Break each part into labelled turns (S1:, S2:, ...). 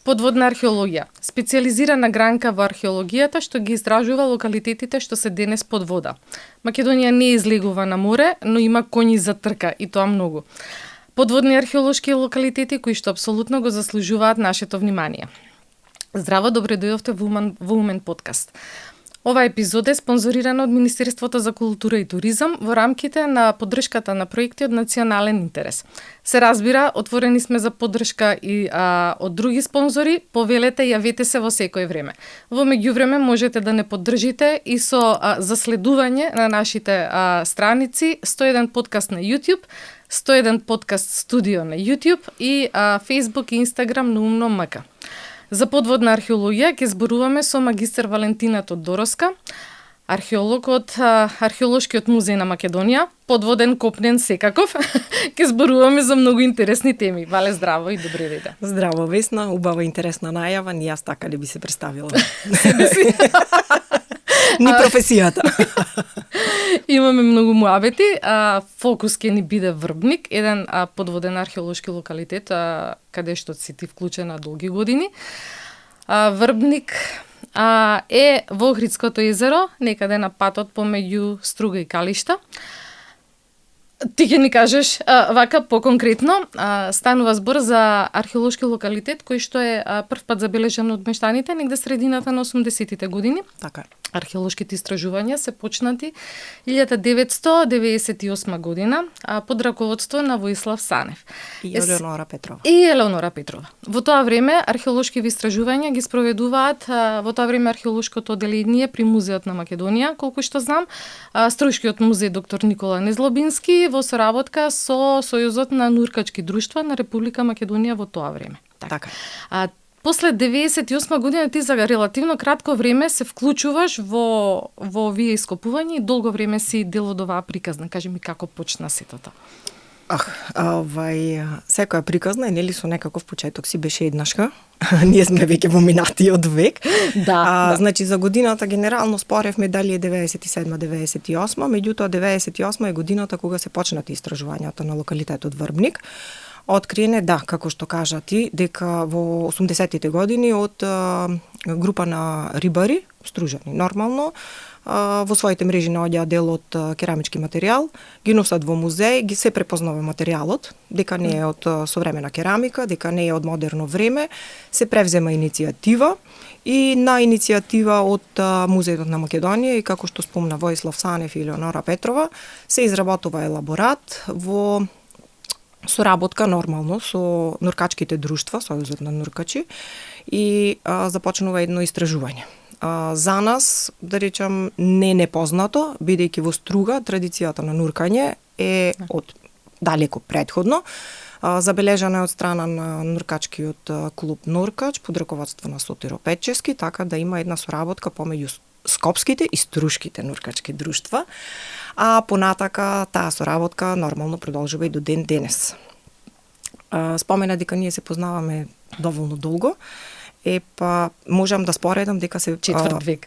S1: Подводна археологија, специјализирана гранка во археологијата што ги истражува локалитетите што се денес под вода. Македонија не излегува на море, но има коњи за трка и тоа многу. Подводни археолошки локалитети кои што апсолутно го заслужуваат нашето внимание. Здраво, добре дојдовте во Умен подкаст. Ова епизода е спонзорирана од Министерството за култура и туризам во рамките на поддршката на проекти од национален интерес. Се разбира, отворени сме за поддршка и од други спонзори, повелете, јавете се во секој време. Во меѓувреме можете да не поддржите и со заследување на нашите страници 101 подкаст на YouTube, 101 подкаст студио на YouTube и Facebook и Instagram на Умно МК. За подводна археологија ќе зборуваме со магистер Валентина Тодороска, археолог од Археолошкиот музеј на Македонија, подводен, копнен, секаков. Ќе зборуваме за многу интересни теми. Вале, здраво и добре дојде.
S2: Здраво, Весна, убава интересна најава, ни јас така ли би се представила.
S1: Себе си.
S2: Ни професијата.
S1: Имаме многу муабети. Фокус ќе ни биде Врбник, еден подводен археолошки локалитет, каде што си ти вклучена долги години. Врбник е во Охридското езеро, некаде на патот помеѓу Струга и Калишта. Ти ќе ни кажеш, вака по-конкретно, станува збор за археолошки локалитет кој што е првпат забележан од мештаните негде средината на 80-тите години.
S2: Така.
S1: Археолошките истражувања се почнати 1998 година под раководство на Воислав Санев.
S2: И Елеонора Петрова.
S1: И Елеонора Петрова. Во тоа време археолошки истражувања ги спроведуваат во тоа време археолошкото одделение при Музеот на Македонија, колку што знам, Стројшкиот музеј доктор Никола Незлобински во соработка со Сојузот на нуркачки друштва на Република Македонија во тоа време.
S2: Така.
S1: После 98 година ти за релативно кратко време се вклучуваш во овие ископувања и долго време си дел од оваа приказна. Кажи ми како почна сето тоа.
S2: Секоја приказна е нели со некаков почеток си беше еднашка. Ние сме веќе во минатиот век.
S1: Да.
S2: Значи за годината генерално споревме дали е 97-98, меѓутоа 98 е годината кога се почнати истражувањата на локалитетот Врбник. Откриене, како што кажа ти, дека во 80-тите години од група на рибари, стружани нормално, во своите мрежи наоѓаат дел од керамички материјал, ги носат во музеј, ги се препознава материјалот, дека не е од современа керамика, дека не е од модерно време, се превзема иницијатива и на иницијатива од Музејот на Македонија и како што спомна Воислав Санев и Елеонора Петрова, се изработува елаборат во соработка нормално со нуркачките друштва, Сојузот на нуркачи, и започнува едно истражување. За нас, да речам, не непознато, бидејќи во Струга традицијата на нуркање е од далеко предходно. Забележана е од страна на нуркачкиот клуб Нуркач под раководство на Сотиро Петчевски, така да има една соработка помеѓу скопските и струшките нуркачки друштва, а понатака таа соработка нормално продолжува и до ден денес. Спомена дека ние се познаваме доволно долго, можам да споредам дека се
S1: четврт век.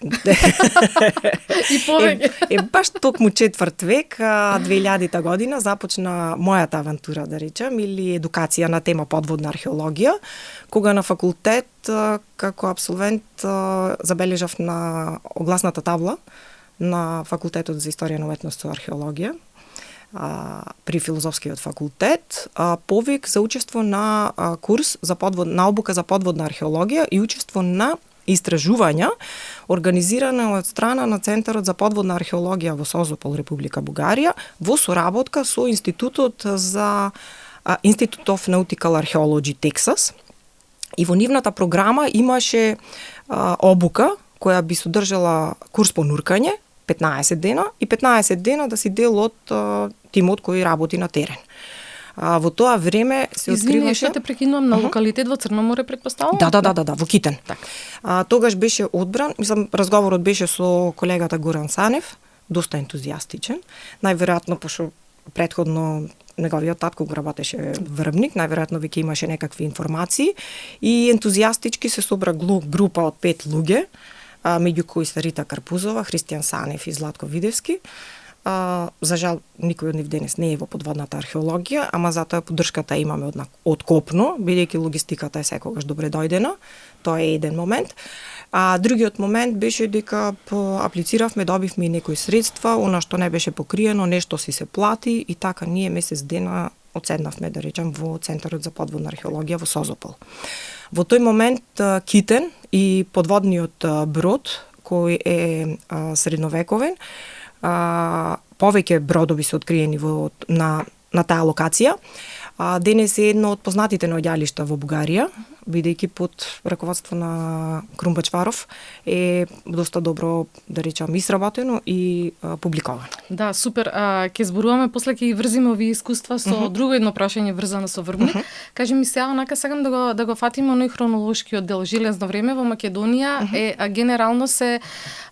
S1: И повеќе.
S2: Баш токму четврт век, 2000-та година започна мојата авантура, да речем, или едукација на тема подводна археологија, кога на факултет како абсолвент забележав на огласната табла на факултетот за историја на уметност и археологија при филозофскиот факултет, повик за учество на курс за на обука за подводна археологија и учество на истражувања организирана од страна на Центарот за подводна археологија во Созопол, Република Бугарија, во соработка со Институтот за Institute of Nautical Archaeology Texas. И во нивната програма имаше обука која би содржала курс по нуркање, 15 дена, и 15 дена да си дел од тимот кој работи на терен. Во тоа време се откриваше...
S1: Извини, што те прекинувам, на локалитет во Црно море, предпоставувам?
S2: Да, во Китен. Тогаш беше одбран, разговорот беше со колегата Горан Санев, доста ентузијастичен, најверојатно пошто предходно неговиот татко го работеше Врбник, најверојатно веќе имаше некакви информации и ентузијастички се собра група од 5 луѓе, меѓу кои се Рита Карпузова, Христијан Санев и Златко Видевски, За жал, никој од нив денес не е во подводната археологија, ама затоа поддршката имаме од копно, бидејќи логистиката е секогаш добре дојдена. Тоа е еден момент. А другиот момент беше дека аплициравме, добивме и некои средства, она што не беше покриено, нешто си се плати и така ние месец дена одседнавме, да речам, во Центарот за подводна археологија во Созопол. Во тој момент Китен и подводниот брод, кој е средновековен, повеќе бродови се откриени на таа локација. Денес е едно од познатите наоѓалишта во Бугарија, бидејќи под раководство на Крум Бачваров е доста добро, да речам, изработено и публиковано.
S1: Да, супер. Ќе зборуваме после, ќе ги врзиме овие искуства со друго едно прашање врзано со Врбник. Кажи ми сега, онака сакам да го фатиме оној хронолошкиот дел. Железно време во Македонија е генерално се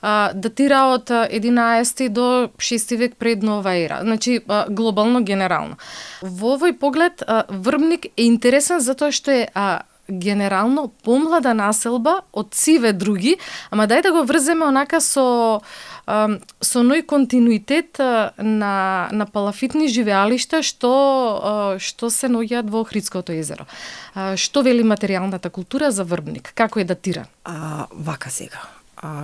S1: датира од 11 до 6 век пред нова ера. Значи глобално генерално. Во овој поглед Врбник е интересен затоа што е генерално помлада населба од сиве други, ама дај да го врземе онака со ној континуитет на палафитни живеалишта што се наоѓаат во Охридското езеро. Што вели материјалната култура за Врбник? Како е датиран?
S2: Вака сега.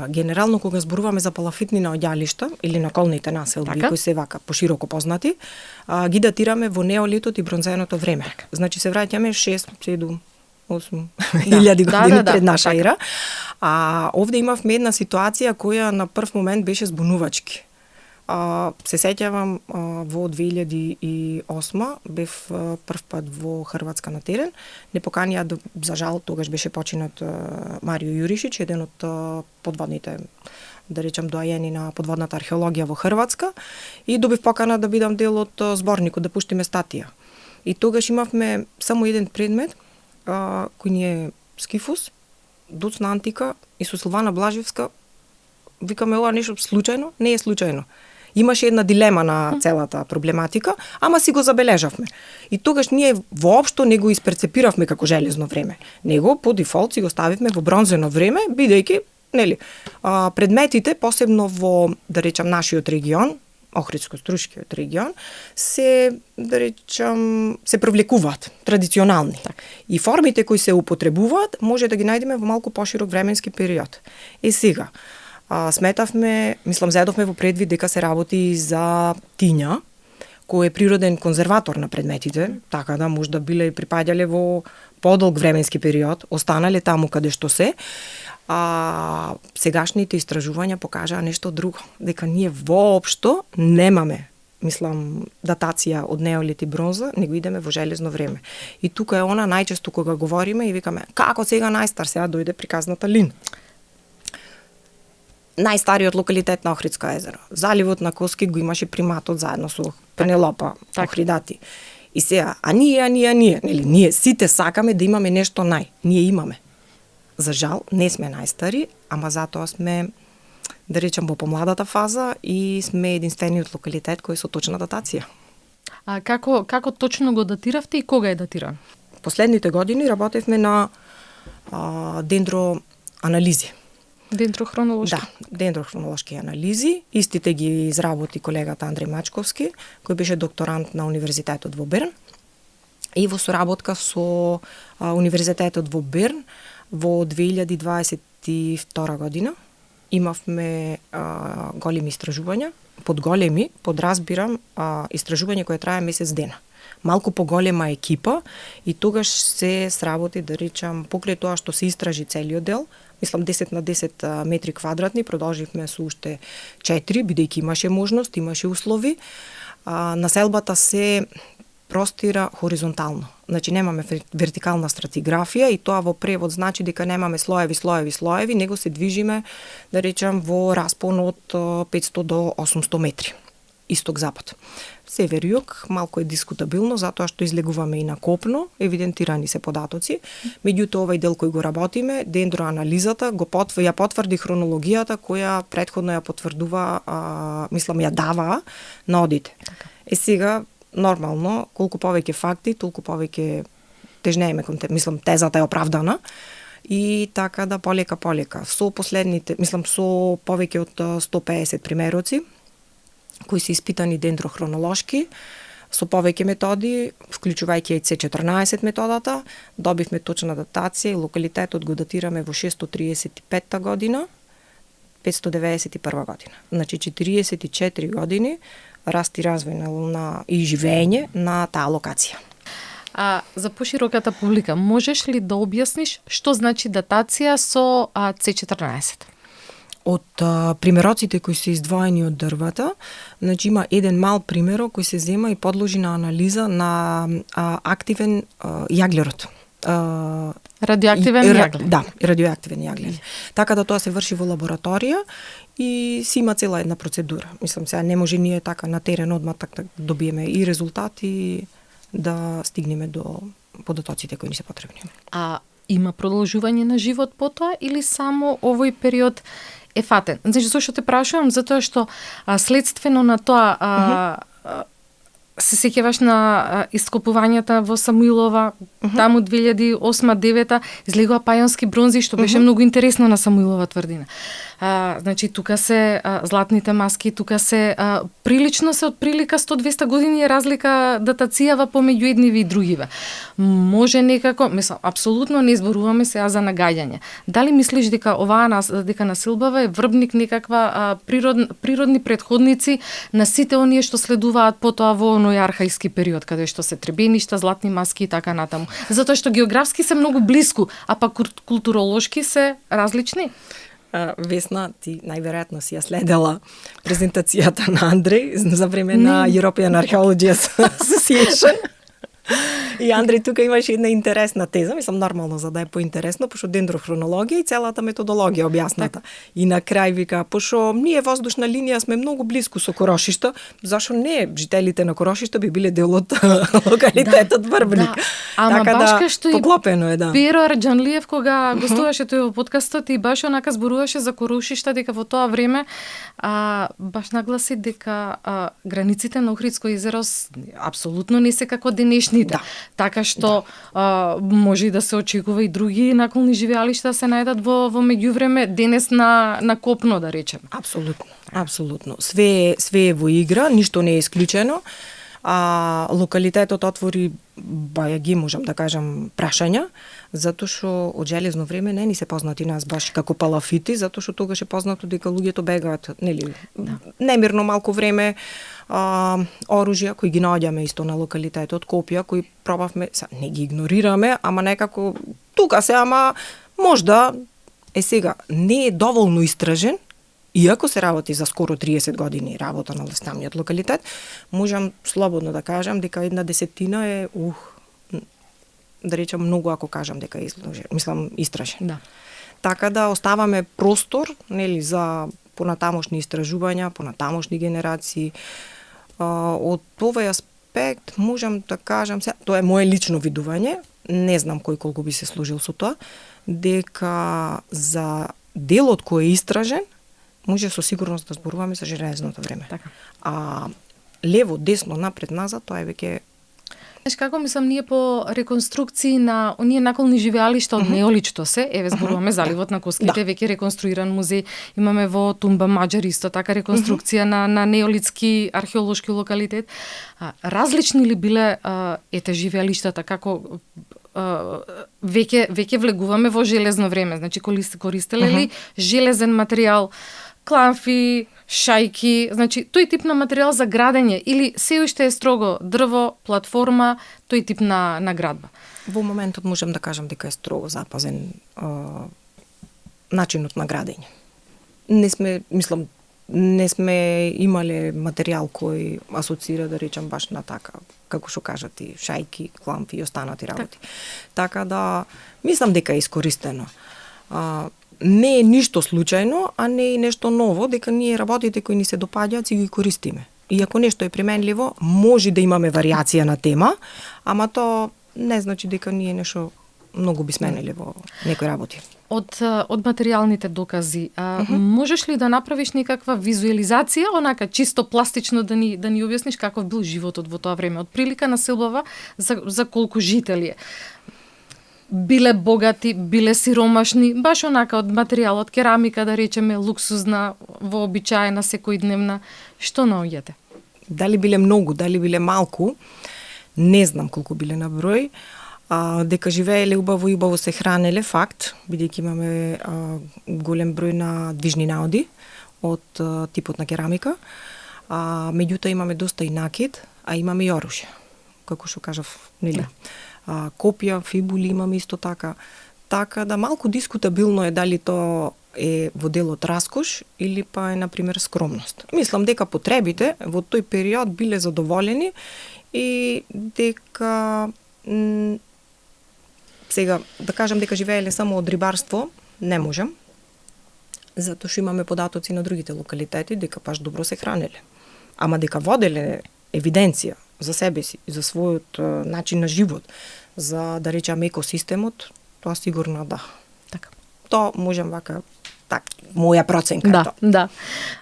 S2: Генерално кога зборуваме за палафитни наоѓалишта или наколните населби, кои се вака пошироко познати, ги датираме во неолитот и бронзеното време. Значи се враќаме 6, 7, 8 илјади години пред наша ера. Овде имавме една ситуација која на прв момент беше збунувачки. Се сеќавам во 2008 бев прв пат во Хрватска на терен. Не поканија, за жал, тогаш беше починат Марио Јуришич, еден од подводните, да речам, доајени на подводната археологија во Хрватска, и добив покана да бидам дел од зборникот, да пуштиме статија. И тогаш имавме само еден предмет, кој ни е Скифус, Дуцна антика и со Силвана Блажевска. Викаме, ова нешто случајно? Не е случајно. Имаше една дилема на целата проблематика, ама си го забележавме. И тогаш ние воопшто не го исперцепиравме како железно време. Него по дефолт си го ставивме во бронзено време, бидејќи, нели, предметите, посебно во, да речам, нашиот регион, Охридско-Струшкиот регион, се, да речам, се привлекуваат традиционални. И формите кои се употребуваат може да ги најдеме во малку поширок временски период. Сега, сметавме, зедовме во предвид дека се работи за тиња, кој е природен конзерватор на предметите, така да може да биле припаѓале во подолг временски период, останале таму каде што се. Сегашните истражувања покажаа нешто друго, дека ние воопшто немаме, датација од неолит и бронза, него идеме во железно време. И тука е она најчесто кога говориме и викаме, како сега најстар, сега дојде приказната Лин. Најстариот локалитет на Охридско езеро. Заливот на Коски го имаше приматот заедно со Пенелопа, Охридати. И сега, ние сите сакаме да имаме нешто ние имаме. За жал, не сме најстари, ама затоа сме, да речам, во помладата фаза и сме единствениот локалитет кој со точна датација.
S1: Како точно го датиравте и кога е датиран?
S2: Последните години работевме на дендроанализи.
S1: Дендрохронолошки?
S2: Да, дендрохронолошки анализи. Истите ги изработи колегата Андреј Мачковски, кој беше докторант на Универзитетот во Берн. И во соработка со Универзитетот во Берн, во 2022 година имавме големи истражувања. Под големи, подразбирам, истражување кое трае месец дена. Малку поголема екипа и тогаш се сработи, да речам, покрај тоа што се истражи целиот дел, 10 на 10 метри квадратни, продолживме со уште 4, бидејќи имаше можност, имаше услови. Населбата се простира хоризонтално. Значи немаме вертикална стратиграфија и тоа во превод значи дека немаме слоеви, него се движиме, да речам, во распон од 500 до 800 метри. Исток-запад. Север-југ малку е дискутабилно, затоа што излегуваме и на копно, евидентирани се податоци. Меѓутоа, овај дел кој го работиме, дендроанализата, ја потврди хронологијата, која претходно ја потврдува, ја дава на одите. Сега, нормално, колку повеќе факти, толку повеќе тежнееме кон тезата е оправдана. И така да полека. Со последните, со повеќе од 150 примероци, кои се испитани дендрохронолошки, со повеќе методи, вклучувајќи и C14 методата, добивме точна датација и локалитетот го датираме во 635 година, 591 година. Значи 44 години раст и развој и живење на таа локација.
S1: А за пошироката публика, можеш ли да објасниш што значи датација со C14?
S2: Од примероците кои се издвоени од дрвата, значи има еден мал примерок кој се зема и подложи на анализа на активен јаглерот.
S1: Радиоактивен јаглер.
S2: Да, радиоактивен јаглер. Така да тоа се врши во лабораторија и си има цела една процедура. Мислам, сега не може ние така на терен одма така да добиеме и резултати да стигнеме до податоците кои ни се потребни.
S1: А има продолжување на живот потоа или само овој период е фатен? Значи, зашто те прашувам? Затоа што следствено на тоа се сеќаваш на ископувањата во Самуилова, таму 2008-2009 излегува Пајонски бронзи, што беше многу интересно на Самуилова тврдина. Значи, тука се златните маски, тука се прилично се од прилика 100-200 години е разлика датацијава помеѓу едниве и другиве. Може некако, мислам, апсолутно не зборуваме сега за нагаѓање. Дали мислиш дека дека Насилбава е врбник некаква природни претходници на сите оние што следуваат потоа во оној архаиски период, каде што се требеништа, златни маски и така натаму. Затоа што географски се многу блиску, а пак културолошки се различни?
S2: Весна, ти најверојатно си ја следела презентацијата на Андреј за време на European Archaeological Association. И Андреј тука имаше една интересна теза, мислам нормално за да е поинтересно, пошто дендрохронологија и целата методологија објасната. И на крај вика, пошто ние воздушна линија сме многу блиску со Корошишто, зашо не жителите на Корошишто би биле дел од локалитетот Врбник.
S1: Да. Ама
S2: така
S1: баш
S2: да,
S1: што
S2: поклопено е, да.
S1: Перо Арџанлиев кога гостуваше тој во подкастот и баш онака зборуваше за Корошишта, дека во тоа време баш нагласи дека границите на Охридско езеро апсолутно не се како денешните.
S2: Да.
S1: Така што може и да се очекува и други наколни живеалишта се најдат во меѓувреме денес на копно, да речеме.
S2: Апсолутно. Све е во игра, ништо не е исклучено. Локалитетот отвори бајаги, можам да кажам, прашања, затоа што од железно време не ни се познати нас баш како палафити, затоа што тогаш е познато дека луѓето бегаат, нели, немирно малку време, оружја кои ги наоѓаме исто на локалитетот, копија кои пробавме, не ги игнорираме, ама некако тука се, ама можда сега не е доволно истражен. Иако се работи за скоро 30 години работа на самиот локалитет, можам слободно да кажам дека една десетина е, да речам многу ако кажам дека е истражен. Да. Така да оставаме простор, нели, за понатамошни истражувања, понатамошни генерации. Од овој аспект можам да кажам, тоа е мое лично видување, не знам кој колку би се служил со тоа, дека за делот кој е истражен, може со сигурност да зборуваме за железното време.
S1: Така.
S2: А лево, десно, напред, назад, тоа е веќе...
S1: Знаеш како мислам, ние по реконструкции на оние наколни живеалишта од неоличто се, еве зборуваме заливот на Коските, веќе реконструиран музеј, имаме во Тумба Маџар исто така реконструкција на неолитски археолошки локалитет. Различни ли биле ете живеалиштата, како веќе влегуваме во железно време, значи користеле ли железен материјал, кланфи, шајки, значи тој тип на материјал за градење или се уште е строго дрво, платформа, тој тип на градба?
S2: Во моментот можам да кажам дека е строго запазен начинот на градење. Не сме имале материјал кој асоцира, да речам, баш на така, како што кажат и шајки, кламфи и останати работи. Така да, мислам дека е искористено. Не е ништо случајно, а не е нешто ново, дека ние работите кои ни се допаѓаат си ги користиме. И ако нешто е применливо, може да имаме варијација на тема, ама тоа не значи дека ние нешто многу би сменили во некои работи.
S1: Од материјалните докази, можеш ли да направиш некаква визуализација, онака чисто пластично да ни објасниш каков бил животот во тоа време? Од прилика Насилбава за колку жители е? биле богати, биле сиромашни, баш онака од материјал, од керамика, да речеме, луксузна, вообичаена, секојдневна, што наоѓате?
S2: Дали биле многу, дали биле малку, не знам колку биле на број, дека живееле убаво и убаво се хранеле, факт, бидејќи имаме голем број на движни наоди од типот на керамика, меѓутоа имаме доста и накид, а имаме и оружје, како што кажав, нели? Копија, фибули имаме исто така. Така да малку дискутабилно е дали тоа е во делот раскош или па е, например, скромност. Мислам дека потребите во тој период биле задоволени и дека сега, да кажам дека живееле само од рибарство, не можам, затоа што имаме податоци на другите локалитети дека баш добро се хранеле. Ама дека воделе евиденција за себе си, за својот начин на живот, за, да речам, екосистемот, тоа сигурно да.
S1: Така.
S2: Тоа можам вака, моја проценка.
S1: Да, тоа.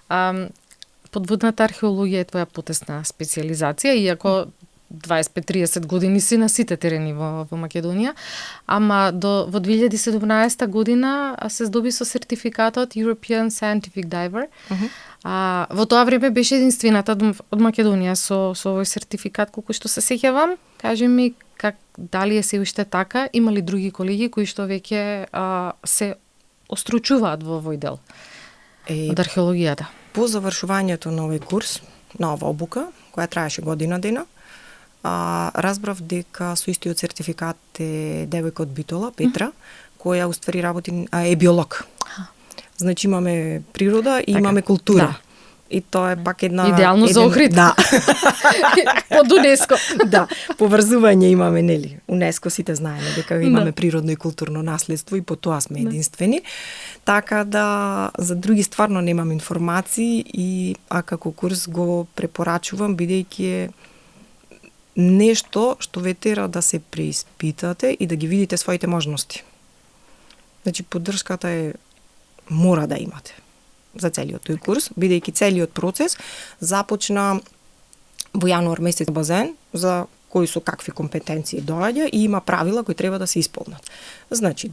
S1: Да. Подводната археологија е твоја потесна специализација, иако 25-30 години си на сите терени во Македонија, ама во 2017 година се здоби со сертификатот European Scientific Diver. Во тоа време беше единствената од Македонија со овој сертификат, колку што се сеќавам. Кажи ми, дали е се уште така, има ли други колеги кои што веќе се остручуваат во овој дел од археологијата?
S2: По завршувањето на овој курс, на ова обука, која траеше година дена, разбрав дека со истиот сертификат е девојка од Битола, Петра, која уствари работи, е биолог. Значи имаме природа и имаме култура.
S1: Да.
S2: И тоа е пак една...
S1: Идеално за Охрид.
S2: Да.
S1: Под УНЕСКО.
S2: Да, поврзување имаме, нели? УНЕСКО сите знаеме дека имаме природно и културно наследство и по тоа сме единствени. Така да за други стварно немам информации и како курс го препорачувам бидејќи е нешто што ве тера да се преиспитате и да ги видите своите можности. Значи поддршката е мора да имате за целиот тој курс, бидејќи целиот процес започна во јануар месец базен за кои со какви компетенции доаѓа и има правила кои треба да се исполнат. Значи,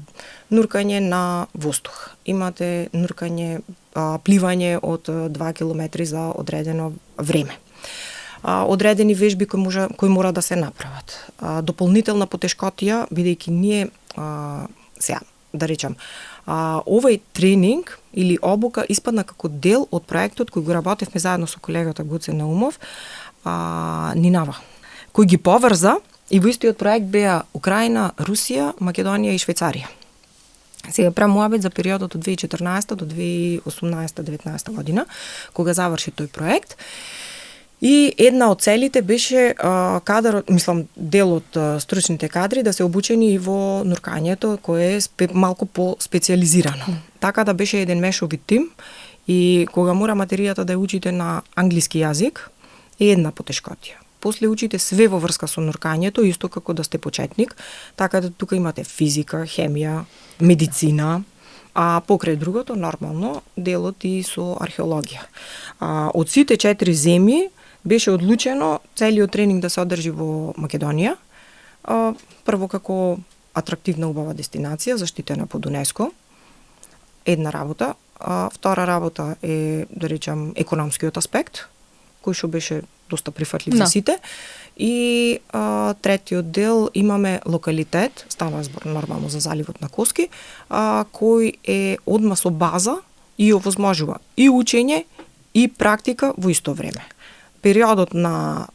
S2: нуркање на воздух, имате нуркање, пливање од 2 километри за одредено време. Одредени вежби кои мора да се направат. Дополнителна потешкотија, бидејќи ние сега да речам, овој тренинг или обука испадна како дел од проектот кој го работевме заедно со колегата Гуце Наумов, Нинава, кој ги поврза и во истиот проект беа Украина, Русија, Македонија и Швајцарија. Сега правам муабет за периодот од 2014 до 2018-19 година, кога заврши тој проект. И една од целите беше кадарот, мислам, дел од стручните кадри да се обучени и во нуркањето, кое е малку по-специализирано. Така да беше еден мешови тим и кога мора материјата да ја учите на англиски јазик, е една потешкотија. После учите све во врска со нуркањето, исто како да сте почетник, така да тука имате физика, хемија, медицина, а покрај другото, нормално, делот и со археологија. Од сите 4 земји беше одлучено целиот тренинг да се одржи во Македонија. Прво како атрактивна убава дестинација, заштитена под УНЕСКО. Една работа. Втора работа е, да речам, економскиот аспект, кој што беше доста прифатлив за сите. И третиот дел имаме локалитет, става збор нормално за заливот на Коски, кој е одма со база и овозможува и учење и практика во исто време. Периодот на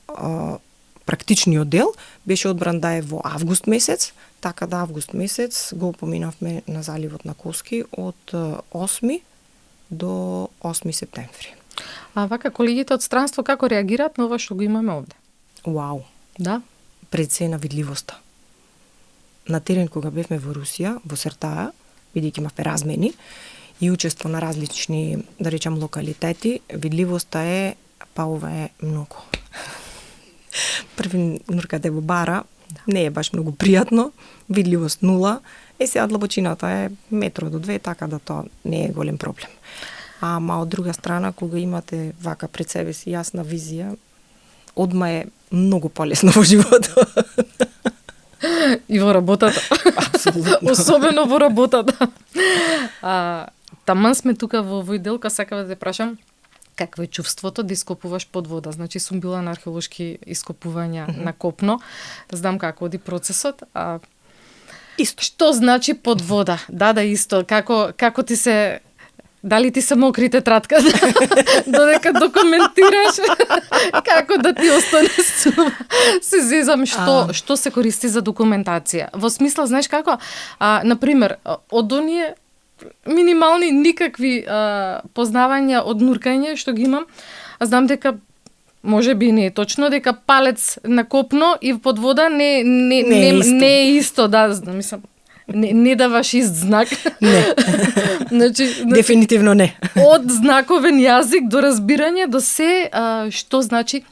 S2: практичниот дел беше одбран да е во август месец, така да август месец го поминавме на заливот на Коски од 8 до 8 септември.
S1: А вака колегите од странство како реагираат на ова што го имаме овде?
S2: Вау.
S1: Да?
S2: Прецена видливоста. На терен кога бевме во Русија, во Сертаја, бидејќи имавме размени и учество на различни, да речам, локалитети, видливоста е, па ова е многу. Први нуркате во бара, не е баш многу пријатно, видливост 0, сега длабочината е метро до 2, така да тоа не е голем проблем. Ама од друга страна, кога имате вака пред себе си јасна визија, одма е многу полесно во животот.
S1: И во работата.
S2: Апсолутно.
S1: Особено во работата. Таман сме тука во овој дел, кога сакам да те прашам, какво е чувството да ископуваш под вода? Значи, сум била на археолошки ископувања на копно, знам како оди процесот,
S2: Исто.
S1: Што значи под вода? Да, исто. Како ти се... Дали ти се мокри тетрадка додека документираш? Како да ти остане сума? Се зезам што се користи за документација. Во смисла, знаеш како? Например, од оние минимални никакви познавања од нуркање што ги имам, знам дека може би не е точно дека палец на копно и под вода не е исто, да, мислам. Не даваш ист знак.
S2: Не.
S1: Значи,
S2: Дефинитивно не.
S1: Од знаковен јазик до разбирање до се што значи,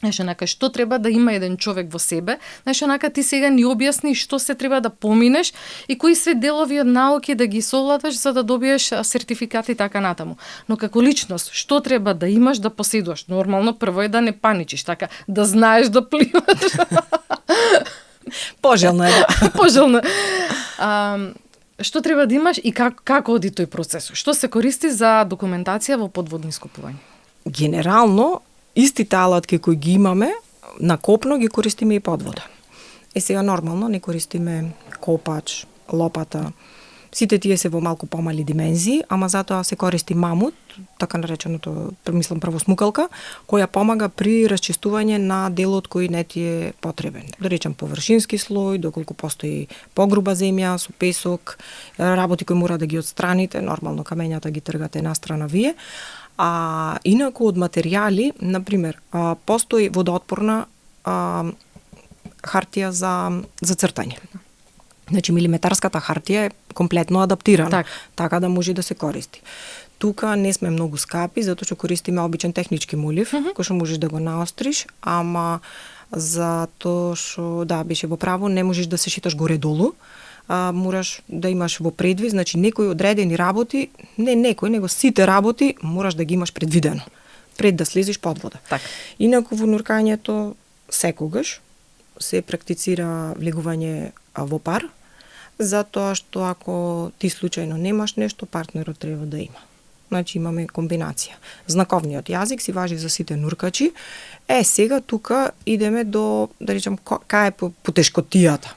S1: знаеш, онака, што треба да има еден човек во себе. Знаеш, онака, ти сега ни објасни што се треба да поминеш и кои се делови од науки да ги совладаш за да добиеш сертификати и така натаму. Но како личност, што треба да имаш да поседуваш? Нормално, прво е да не паничиш, така, да знаеш да пливаш.
S2: Пожелно е, да.
S1: Пожелно. Што треба да имаш и како оди тој процес? Што се користи за документација во подводни ископувања?
S2: Генерално, истите алатки кои ги имаме на копно ги користиме и под вода. Сега нормално не користиме копач, лопата. Сите тие се во малку помали димензии, ама затоа се користи мамут, така нареченото, мислам правосмукалка, која помага при расчистување на делот кој не ти е потребен. Да речем површински слој, доколку постои погруба земја со песок, работи кои мора да ги отстраните, нормално камењата ги тргате настрана вие. Инаку од материјали, например, постои водоотпорна хартија за цртање. Значи, милиметарската хартија е комплетно адаптирана, така да може да се користи. Тука не сме многу скапи, затоа што користиме обичен технички мулив, кој што можеш да го наостриш, ама затоа што, да, беше во право, не можеш да се шиташ горе-долу, мораш да имаш во предвид, значи некои одредени работи, не некои, него сите работи мораш да ги имаш предвидено, пред да слезеш под вода.
S1: Так.
S2: Инаку во нуркањето секогаш се практицира влегување во пар, затоа што ако ти случајно немаш нешто, партнерот треба да има. Значи имаме комбинација. Знаковниот јазик си важи за сите нуркачи. Сега тука идеме до, да речем, кај е потешкотијата.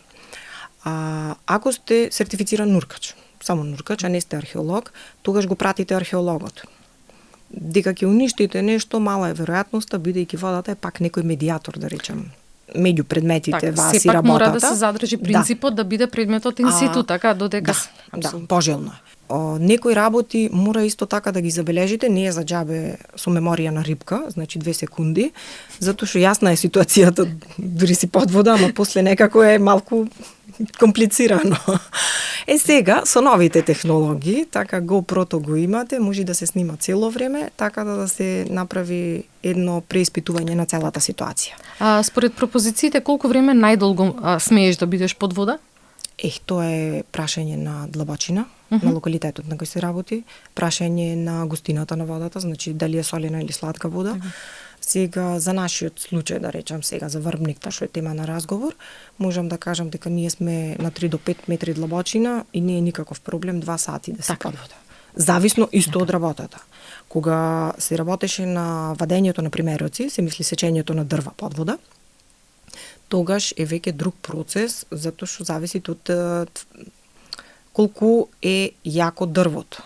S2: Ако сте сертифициран нуркач, само нуркач, а не сте археолог, тогаш го пратите археологот. Дека ќе уништите нешто, мала е веројатноста, бидејќи водата е пак некој медијатор, да речем, меѓу предметите, вас и работата.
S1: Сепак мора да се задржи принципот да биде предметот инситу, така, додека...
S2: Да, пожелно е. Некои работи мора исто така да ги забележите, не е за џабе со меморија на рибка, значи 2 секунди, затоа што јасна е ситуацијата, дури си под вода, ама после некако е малку комплицирано. Сега, со новите технологии, така GoPro-то го имате, може да се снима цело време, така да се направи едно преиспитување на целата ситуација.
S1: Според пропозициите, колку време најдолго смееш да бидеш под вода?
S2: Тоа е прашање на длабочина, на локалитетот на кој се работи, прашање на густината на водата, значи дали е солена или сладка вода. Сега, за нашиот случај, да речам сега, за Врбник, што е тема на разговор, можам да кажам дека ние сме на 3 до 5 метри длабочина и не е никаков проблем 2 сати да се под вода. Зависно исто од работата. Кога се работеше на вадењето на примероци, се мисли сечењето на дрва под вода, тогаш е веќе друг процес, затоа што зависи од колку е јако дрвото.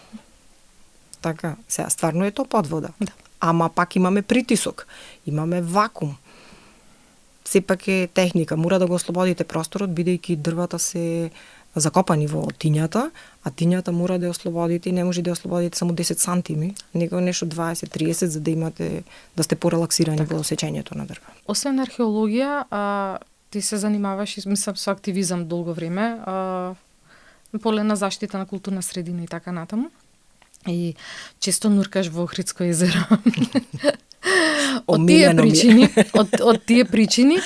S2: Така, сега стварно е тоа под вода.
S1: Да.
S2: Ама пак имаме притисок, имаме вакуум. Сепак е техника, мора да го ослободите просторот, бидејќи дрвата се закопани во тињата, а тињата мора да ја ослободите и не може да ја ослободите само 10 сантими, него нешто 20-30 за да имате, да сте порелаксирани во сечењето на дрва.
S1: Освен археологија, ти се занимаваш, мислам, со активизам долго време, поле на заштита на културна средина и така натаму. И често нуркаш во Охридско езеро. Од тие причини,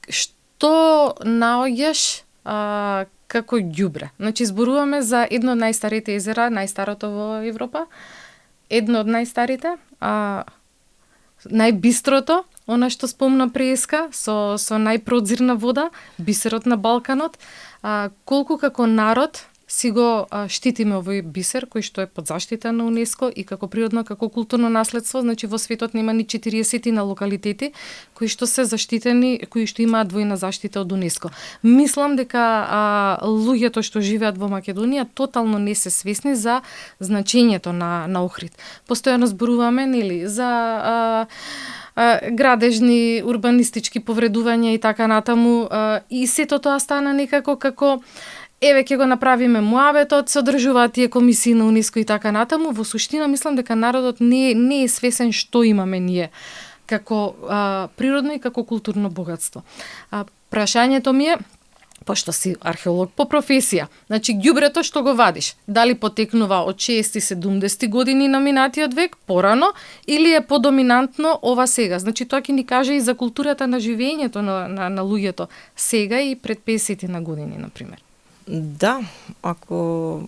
S1: што наоѓаш како ѓубре? Значи, зборуваме за едно од најстарите езера, најстарото во Европа, едно од најстарите, најбистрото, она што спомна преска, со најпродзирна вода, бисерот на Балканот, колку како народ си го штитиме овој бисер кој што е под заштита на УНЕСКО и како природно, како културно наследство, значи во светот нема ни 40 на локалитети кои што се заштитени, кои што имаат двојна заштита од УНЕСКО. Мислам дека луѓето што живеат во Македонија тотално не се свесни за значењето на Охрид. Постојано зборуваме, нели, за градежни, урбанистички повредувања и така натаму, и сето тоа стана некако како еве ќе го направиме муабетот, се одржуваат тие комисии на УНЕСКО и така натаму. Во суштина мислам дека народот не е свесен што имаме ние како природно и како културно богатство. Прашањето ми е, пошто си археолог по професија, значи ѓубрето што го вадиш, дали потекнува од 60-70 години на минатиот век, порано, или е подоминантно ова сега? Значи тоа ќе ни каже и за културата на живењето на луѓето сега и пред 50 на години, например.
S2: Да, ако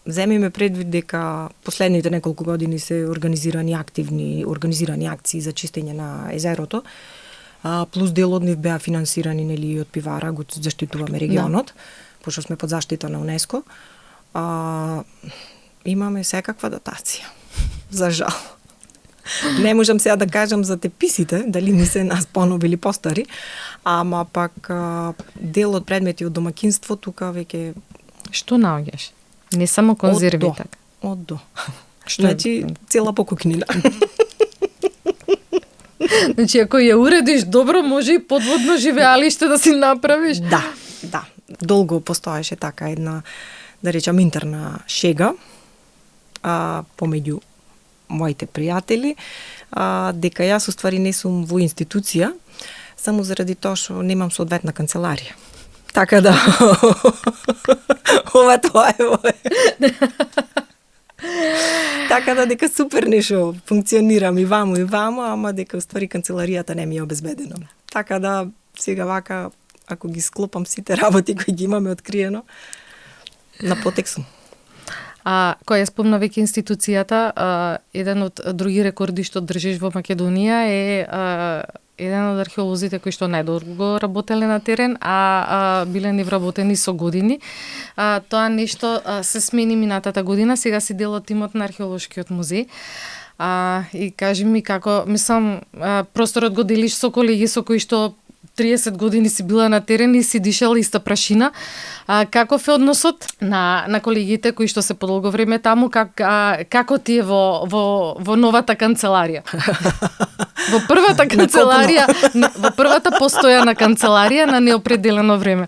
S2: земиме предвид дека последните неколку години се организирани акции за чистење на езерото, плюс дел од нив беа финансирани, нели, од пивара, го заштитуваме регионот, пошто сме под заштита на УНЕСКО, имаме секаква датација. За жал. Не можам сега да кажам за теписите, дали ни се нас понови или постари, ама пак дел од предмети од домакинство тука веќе...
S1: Што наоѓаш? Не само конзерви, така?
S2: Од до. Значи, цела покукнина.
S1: Значи, ако ја уредиш добро, може и подводно живеалиште да си направиш.
S2: Да. Долго постоеше така една, да речам, интерна шега помеѓу моите пријатели, дека јас уствари не сум во институција, само заради тоа што немам соодветна канцеларија. Така да, ова тоа е. Така да дека супер нешто функционирам и вамо, ама дека уствари канцеларијата не ми е обезбедено. Така да, сега вака, ако ги склопам сите работи кои ги имаме откриено, на потек сум.
S1: Која ја спомна веќе институцијата, еден од други рекорди што држиш во Македонија е еден од археолозите кои што најдолго работеле на терен, биле невработени со години. Тоа нешто се смени минатата година, сега си дел од тимот на археолошкиот музеј. И кажи ми како, мислам, просторот го делиш со колеги со кои што 30 години си била на терен и си дишала иста прашина. Каков е односот на колегите кои што се подолго време таму, како ти е во новата канцеларија? Во првата канцеларија, во првата постојана канцеларија на неопределено време.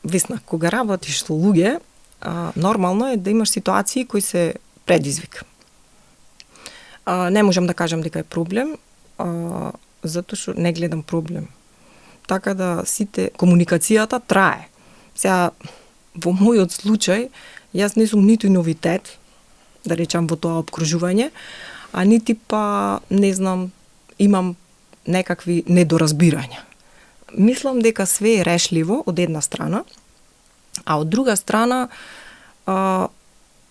S2: Висна, кога работиш со луѓе, нормално е да имаш ситуации кои се предизвик. Не можам да кажам дека е проблем, затоа што не гледам проблем. Така да сите комуникацијата трае. Сега во мојот случај јас не сум ниту новитет, да речам, во тоа обкружување, а нити па не знам, имам некакви недоразбирања. Мислам дека све е решливо од една страна, а од друга страна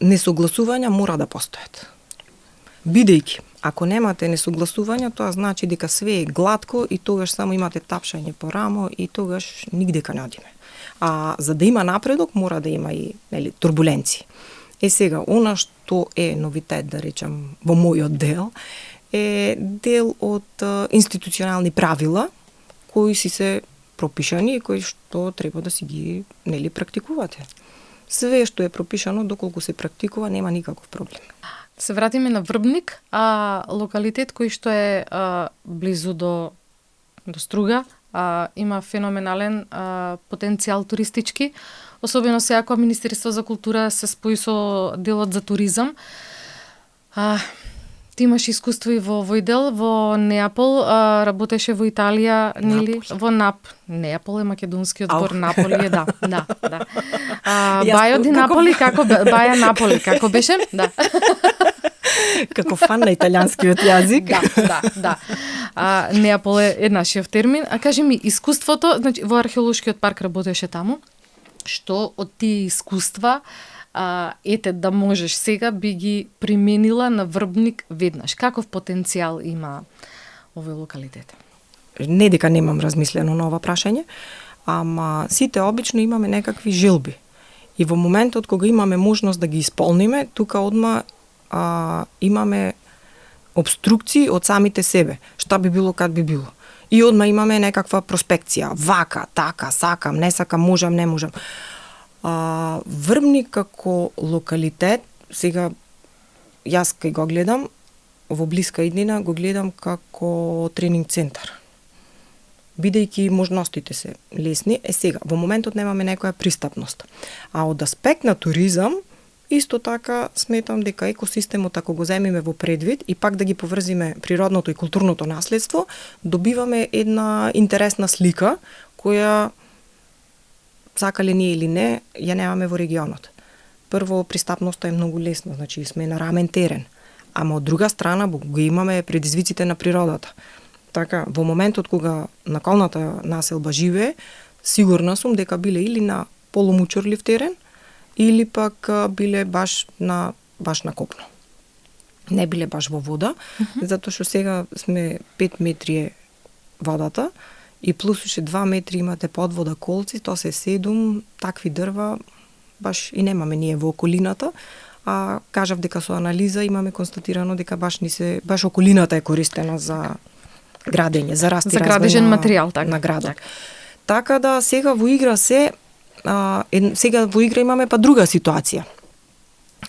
S2: несогласувања мора да постојат. Бидејќи, ако немате несогласувања, тоа значи дека све е глатко и тогаш само имате тапшање по рамо и тогаш нигдека не одиме. А за да има напредок, мора да има и, нели, турбуленции. Сега, она што е новитет, да речам, во мојот дел, е дел од институционални правила кои си се пропишани и кои што треба да си ги, нели, практикувате. Све што е пропишано, доколку се практикува, нема никаков проблем.
S1: Се вратиме на Врбник, локалитет кој што е близу до Струга, има феноменален потенцијал туристички, особено сега кога Министерство за култура се спои со делот за туризам. Ти имаш искуство и во овој дел, во Неапол, работеше во Италија, нели? Во Неапол е македонскиот збор, Наполи е, да. Бајо ди Наполи, како Баја Наполи, како беше? Да.
S2: Како фан на италијанскиот јазик.
S1: Да. Неапол е нашиот термин. Кажи ми, искуството, значи во археолошкиот парк работеше таму, што од тие искуства ете да можеш сега би ги применила на Врбник веднаш? Каков потенцијал има овој локалитет?
S2: Не дека немам размислено на ова прашање, ама сите обично имаме некакви желби. И во моментот кога имаме можност да ги исполниме, тука одма имаме обструкции од самите себе. Шта би било, кад би било. И одма имаме некаква проспекција. Вака, така, сакам, не сакам, можам, не можам. Врбник како локалитет, сега јас кај го гледам, во блиска иднина го гледам како тренинг центар. Бидејќи можностите се лесни, сега, во моментот немаме некоја пристапност. А од аспект на туризам, исто така сметам дека екосистемот, ако го земиме во предвид и пак да ги поврзиме природното и културното наследство, добиваме една интересна слика, која, сакале ние или не, ја немаме во регионот. Прво, пристапноста е многу лесна, значи сме на рамен терен. Ама од друга страна, го имаме предизвиците на природата. Така, во моментот кога наколната населба живее, сигурна сум дека биле или на полумучурлив терен, или пак биле баш на копно. Не биле баш во вода, затоа што сега сме 5 метри е водата и плюс уште 2 метри имате подвода колци, тоа се 7 такви дрва, баш и немаме ние во околината, а кажав дека со анализа имаме констатирано дека баш околината е користена за градење, за раст и развој
S1: градежен материјал, така.
S2: На градот. Така да сега во игра сега во игра имаме па друга ситуација.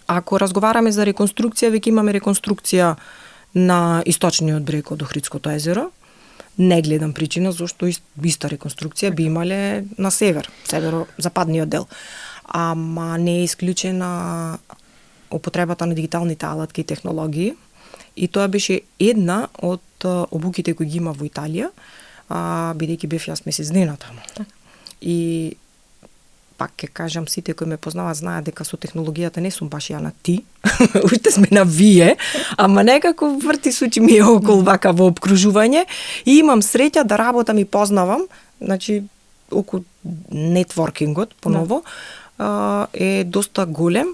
S2: Ако разговараме за реконструкција, веќе имаме реконструкција на источниот брег од Охридското езеро. Не гледам причина зашто иста реконструкција би имале на северо-западниот дел. Ама не е исклучена употребата на дигиталните алатки и технологии. И тоа беше една од обуките кои ги има во Италија, бидејќи бев јас месец дена таму. И пак ќе кажам, сите кои ме познаваат знаат дека со технологијата не сум баш ја на ти, уште сме на вие, ама некако врти сучи ми е околу вака во обкружување и имам среќа да работам и познавам, значи околу нетворкингот, поново, е доста голем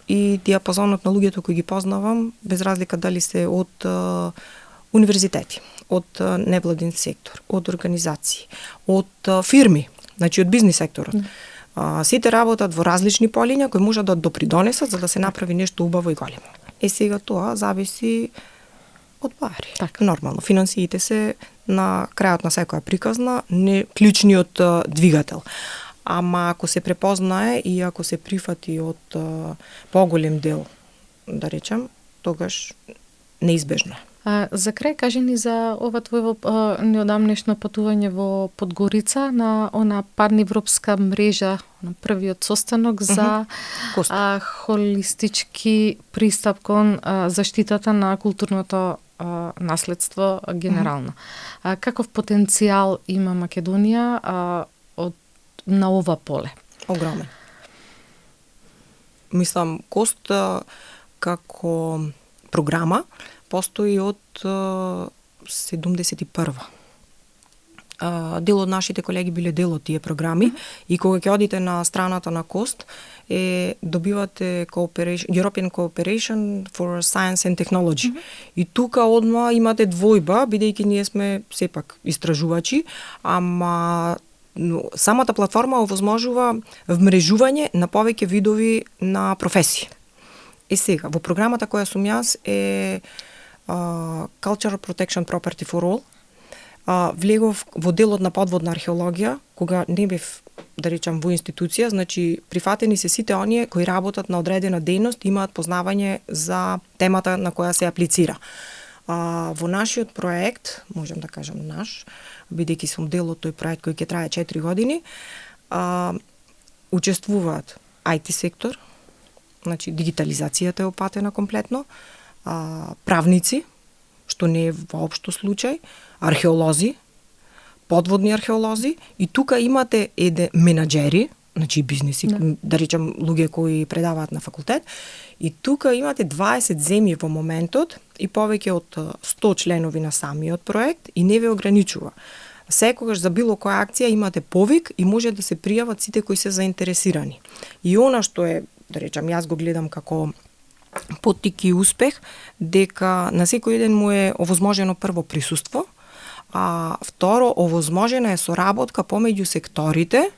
S2: и диапазонот на луѓето кои ги познавам, без разлика дали се од универзитети, од невладин сектор, од организации, од фирми, значи од бизнис секторот. Сите работат во различни полиња кои можат да допридонесат за да се направи нешто убаво и големо. Сега тоа зависи од пари.
S1: Так.
S2: Нормално, финансиите се на крајот на секоја приказна не клучниот двигател. Ама ако се препознае и ако се прифати од поголем дел, да речем, тогаш неизбежно е.
S1: За крај, кажи ни за ова твојо неодамнешно патување во Подгорица на она паневропска мрежа, на првиот состанок за холистички пристап кон заштитата на културното наследство генерално. Каков потенцијал има Македонија на ова поле?
S2: Огромен. Мислам, Кост како програма постои од 71-ва. Дел од нашите колеги биле дел од тие програми и кога ќе одите на страната на Кост, добивате European Cooperation for Science and Technology. И тука одма имате двојба, бидејќи ние сме сепак истражувачи, ама самата платформа овозможува вмрежување на повеќе видови на професии. Сега, во програмата која сум јас е Cultural Protection Property for All. Влегов во делот на подводна археологија, кога не бев, да речам, во институција, значи прифатени се сите оние кои работат на одредена дејност и имаат познавање за темата на која се аплицира. Во нашиот проект, можам да кажам наш, бидејќи сум дел од тој проект кој ќе трае 4 години, учествуваат IT сектор, значи дигитализацијата е опатена комплетно, правници, што не е воопшто случај, археолози, подводни археолози и тука имате менаџери, значи бизнеси, да речем луѓе кои предаваат на факултет, и тука имате 20 земји во моментот и повеќе од 100 членови на самиот проект и не ве ограничува. Секогаш за било која акција имате повик и може да се пријават сите кои се заинтересирани. И она што е, да речем, јас го гледам како поттик и успех, дека на секој ден му е овозможено прво присуство, а второ овозможена е соработка помеѓу секторите,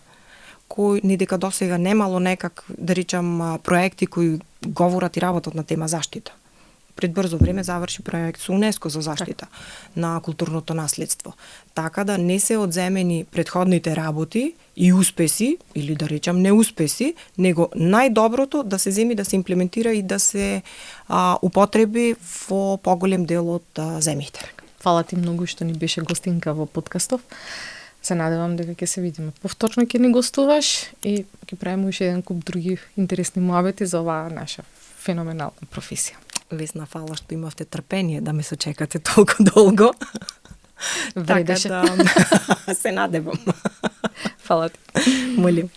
S2: кои ни дека досега немало некак, да речам, проекти кои говорат и работат на тема заштита. Пред брзо време заврши проект со УНЕСКО за заштита на културното наследство. Така да не се одземени претходните работи и успеси, или да речам неуспеси, него најдоброто да се земи, да се имплементира и да се употреби во поголем дел од земјите.
S1: Фала ти многу што ни беше гостинка во подкастов. Се надевам дека ќе се видиме повторно, ќе ни гостуваш и ќе правиме уште еден куп други интересни муабети за оваа наша феноменална професија.
S2: Весна, фала што имавте трпение да ме сочекате толку долго.
S1: Вредеше.
S2: Така да се надевам.
S1: Фала ти.
S2: Молим.